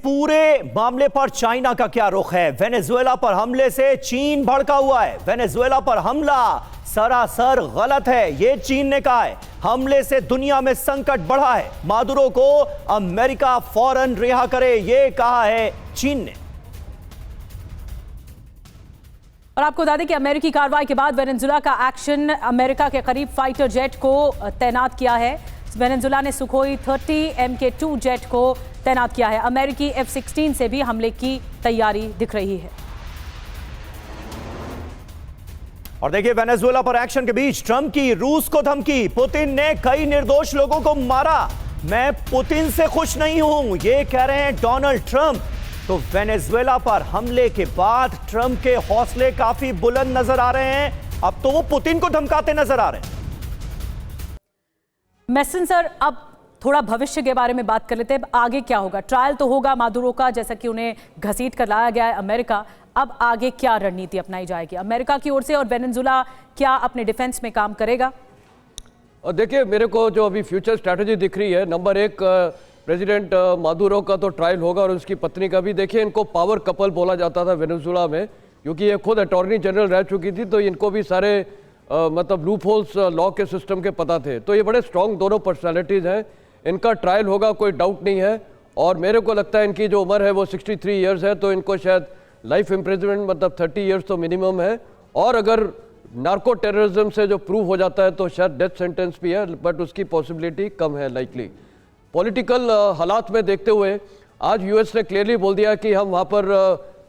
पूरे मामले पर चाइना का क्या रुख है? वेनेजुएला पर हमले से चीन भड़का हुआ है। वेनेजुएला पर हमला सरासर गलत है, यह चीन ने कहा है। हमले से दुनिया में संकट बढ़ा है। मादुरो को अमेरिका फौरन रिहा करे, यह कहा है चीन ने। और आपको बता दें कि अमेरिकी कार्रवाई के बाद वेनेजुएला का एक्शन, अमेरिका के करीब फाइटर जेट को तैनात किया है। वेनेजुएला ने सुखोई 30 MK2 जेट को तैनात किया है। अमेरिकी F-16 से भी हमले की तैयारी दिख रही है। और देखिए, वेनेजुएला पर एक्शन के बीच ट्रंप की रूस को धमकी। पुतिन ने कई निर्दोष लोगों को मारा, मैं पुतिन से खुश नहीं हूं, ये कह रहे हैं डोनाल्ड ट्रंप। तो वेनेजुएला पर हमले के बाद ट्रंप के हौसले काफी बुलंद नजर आ रहे हैं। अब तो वो पुतिन को धमकाते नजर आ रहे हैं। मेसन सर, अब थोड़ा भविष्य के बारे में बात कर लेते हैं। आगे क्या होगा? ट्रायल तो होगा मादुरो का, जैसा कि उन्हें घसीट कर लाया गया है अमेरिका। अब आगे क्या रणनीति अपनाई जाएगी अमेरिका की ओर से, और वेनेजुएला क्या अपने डिफेंस में काम करेगा? और देखिए, मेरे को जो अभी फ्यूचर स्ट्रैटेजी दिख रही है, नंबर एक, प्रेसिडेंट मादुरो का तो ट्रायल होगा और उसकी पत्नी का भी। देखिए, इनको पावर कपल बोला जाता था वेनेजुएला में, क्योंकि ये खुद अटॉर्नी जनरल रह चुकी थी, तो इनको भी सारे मतलब लूप होल्स लॉ के सिस्टम के पता थे। तो ये बड़े स्ट्रॉन्ग दोनों पर्सनालिटीज़ हैं। इनका ट्रायल होगा, कोई डाउट नहीं है। और मेरे को लगता है इनकी जो उम्र है वो 63 ईयर्स है, तो इनको शायद लाइफ इम्प्रिजनमेंट मतलब 30 ईयर्स तो मिनिमम है। और अगर नार्को टेररिज्म से जो प्रूव हो जाता है तो शायद डेथ सेंटेंस भी है, बट उसकी पॉसिबिलिटी कम है लाइकली। पॉलिटिकल हालात में देखते हुए आज यूएस ने क्लियरली बोल दिया कि हम वहाँ पर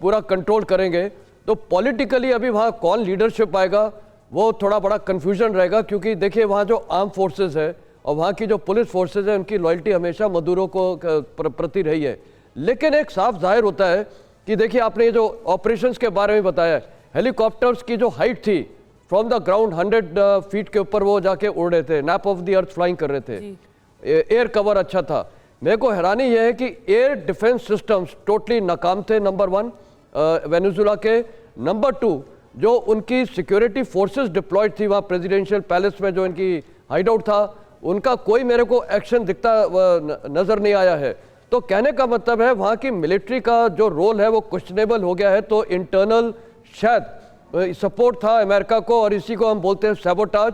पूरा कंट्रोल करेंगे। तो पॉलिटिकली अभी वहाँ कौन लीडरशिप आएगा वो थोड़ा बड़ा कन्फ्यूजन रहेगा, क्योंकि देखिए वहाँ जो आर्म फोर्सेज है और वहाँ की जो पुलिस फोर्सेज है, उनकी लॉयल्टी हमेशा मदुरो को प्रति रही है। लेकिन एक साफ जाहिर होता है कि देखिए, आपने ये जो ऑपरेशंस के बारे में बताया, हेलीकॉप्टर्स की जो हाइट थी फ्रॉम द ग्राउंड 100 फीट के ऊपर वो जाके उड़ रहे थे, nap of the earth flying कर रहे थे। एयर कवर अच्छा था। मेरे को हैरानी यह है कि एयर डिफेंस सिस्टम्स टोटली नाकाम थे, नंबर 1 वेनेजुएला के। नंबर 2, जो उनकी सिक्योरिटी फोर्सेस डिप्लॉयड थी वहाँ प्रेसिडेंशियल पैलेस में, जो इनकी हाइड आउट था, उनका कोई मेरे को एक्शन दिखता नज़र नहीं आया है। तो कहने का मतलब है वहाँ की मिलिट्री का जो रोल है वो क्वेश्चनेबल हो गया है। तो इंटरनल शायद सपोर्ट था अमेरिका को, और इसी को हम बोलते हैं सैबोटाज।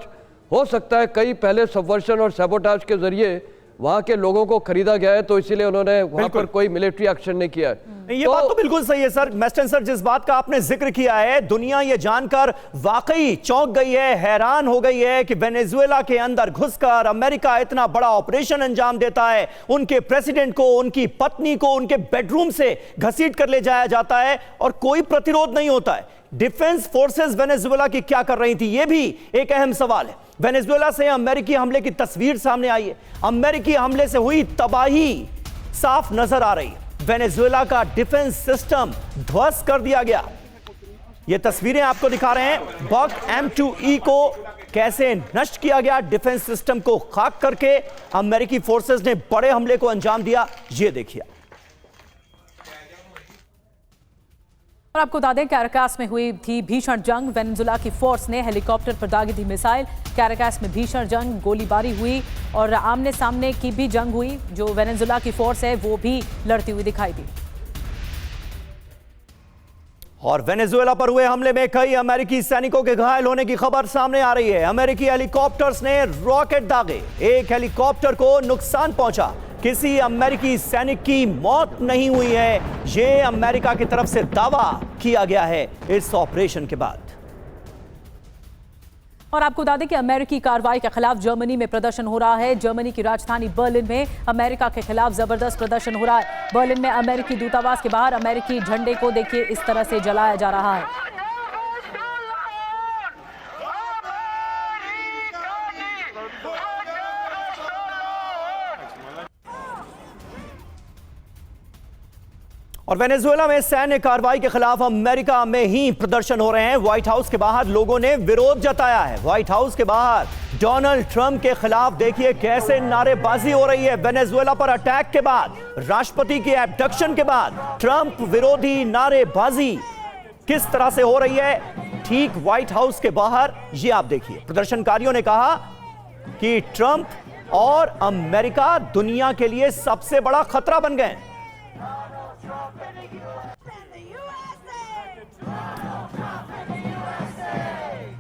हो सकता है कई पहले सबवर्शन और सैबोटाज के जरिए वहां के लोगों को खरीदा गया है, तो इसीलिए उन्होंने वहां पर कोई मिलिट्री एक्शन नहीं किया है। ये बात तो बिल्कुल सही है सर। मेस्टन सर, जिस बात का आपने जिक्र किया है, दुनिया ये जानकर वाकई चौंक गई है, हैरान हो गई है कि वेनेजुएला के अंदर घुसकर अमेरिका इतना बड़ा ऑपरेशन अंजाम देता है। उनके प्रेसिडेंट को, उनकी पत्नी को उनके बेडरूम से घसीट कर ले जाया जाता है और कोई प्रतिरोध नहीं होता है। डिफेंस फोर्सेस वेनेजुएला की क्या कर रही थी, यह भी एक अहम सवाल है। वेनेजुएला से अमेरिकी हमले की तस्वीर सामने आई है। अमेरिकी हमले से हुई तबाही साफ नजर आ रही है। वेनेजुएला का डिफेंस सिस्टम ध्वस्त कर दिया गया। यह तस्वीरें आपको दिखा रहे हैं। बक M2E को कैसे नष्ट किया गया, डिफेंस सिस्टम को खाक करके अमेरिकी फोर्सेस ने बड़े हमले को अंजाम दिया। यह देखिए। और आपको बता दें, कैराकास में हुई थी भीषण जंग। वेनेजुएला की फोर्स ने हेलीकॉप्टर पर दागी थी मिसाइल। कैराकास में भीषण जंग, गोलीबारी हुई और आमने सामने की भी जंग हुई। जो वेनेजुएला की फोर्स है वो भी लड़ती हुई दिखाई दी। और वेनेजुएला पर हुए हमले में कई अमेरिकी सैनिकों के घायल होने की खबर सामने आ रही है। अमेरिकी हेलीकॉप्टर्स ने रॉकेट दागे, एक हेलीकॉप्टर को नुकसान पहुंचा। किसी अमेरिकी सैनिक की मौत नहीं हुई है, यह अमेरिका की तरफ से दावा किया गया है इस ऑपरेशन के बाद। और आपको बता दें कि अमेरिकी कार्रवाई के खिलाफ जर्मनी में प्रदर्शन हो रहा है। जर्मनी की राजधानी बर्लिन में अमेरिका के खिलाफ जबरदस्त प्रदर्शन हो रहा है। बर्लिन में अमेरिकी दूतावास के बाहर अमेरिकी झंडे को देखिए इस तरह से जलाया जा रहा है। और वेनेजुएला में सैन्य कार्रवाई के खिलाफ अमेरिका में ही प्रदर्शन हो रहे हैं। व्हाइट हाउस के बाहर लोगों ने विरोध जताया है। व्हाइट हाउस के बाहर डोनाल्ड ट्रंप के खिलाफ देखिए कैसे नारेबाजी हो रही है। वेनेजुएला पर अटैक के बाद, राष्ट्रपति के एब्डक्शन के बाद ट्रंप विरोधी नारेबाजी किस तरह से हो रही है ठीक व्हाइट हाउस के बाहर, ये आप देखिए। प्रदर्शनकारियों ने कहा कि ट्रंप और अमेरिका दुनिया के लिए सबसे बड़ा खतरा बन गए। Dropping you.